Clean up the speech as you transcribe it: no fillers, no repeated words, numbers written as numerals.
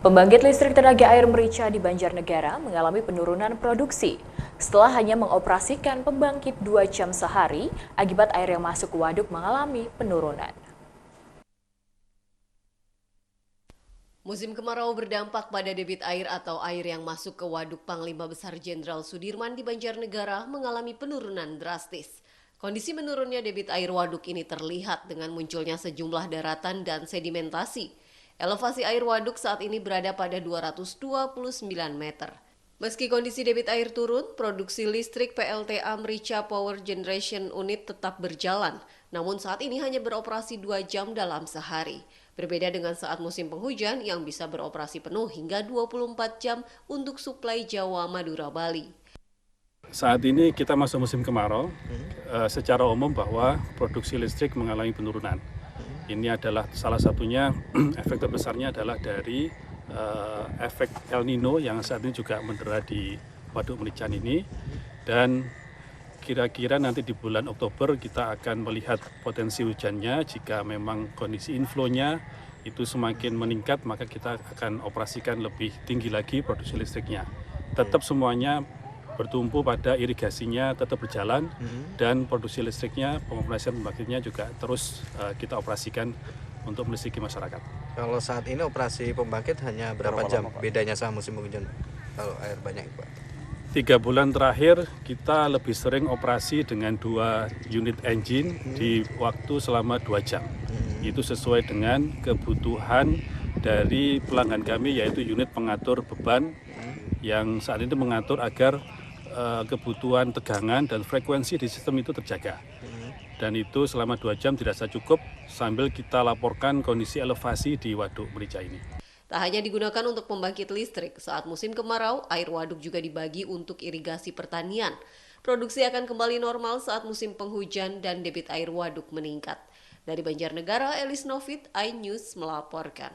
Pembangkit listrik tenaga air Merica di Banjarnegara mengalami penurunan produksi setelah hanya mengoperasikan pembangkit 2 jam sehari akibat air yang masuk ke waduk mengalami penurunan. Musim kemarau berdampak pada debit air atau air yang masuk ke Waduk Panglima Besar Jenderal Sudirman di Banjarnegara mengalami penurunan drastis. Kondisi menurunnya debit air waduk ini terlihat dengan munculnya sejumlah daratan dan sedimentasi. Elevasi air waduk saat ini berada pada 229 meter. Meski kondisi debit air turun, produksi listrik PLTA Merica Power Generation Unit tetap berjalan. Namun saat ini hanya beroperasi 2 jam dalam sehari. Berbeda dengan saat musim penghujan yang bisa beroperasi penuh hingga 24 jam untuk suplai Jawa, Madura, Bali. Saat ini kita masuk musim kemarau, secara umum bahwa produksi listrik mengalami penurunan. Ini adalah salah satunya efek terbesarnya adalah dari efek El Nino yang saat ini juga mendera di Waduk Merican ini, dan kira-kira nanti di bulan Oktober kita akan melihat potensi hujannya. Jika memang kondisi inflow-nya itu semakin meningkat, maka kita akan operasikan lebih tinggi lagi produksi listriknya. Tetap semuanya bertumpu pada irigasinya tetap berjalan, dan produksi listriknya, pengoperasian pembangkitnya juga terus kita operasikan untuk melistriki masyarakat. Kalau saat ini operasi pembangkit hanya berapa jam bedanya sama musim hujan kalau air banyak, Pak? 3 bulan terakhir kita lebih sering operasi dengan 2 unit engine di waktu selama 2 jam. Itu sesuai dengan kebutuhan dari pelanggan kami, yaitu unit pengatur beban yang saat ini mengatur agar kebutuhan tegangan dan frekuensi di sistem itu terjaga. Dan itu selama 2 jam dirasa cukup sambil kita laporkan kondisi elevasi di Waduk Merica ini. Tak hanya digunakan untuk pembangkit listrik, saat musim kemarau, air waduk juga dibagi untuk irigasi pertanian. Produksi akan kembali normal saat musim penghujan dan debit air waduk meningkat. Dari Banjarnegara, Elis Novit, iNews melaporkan.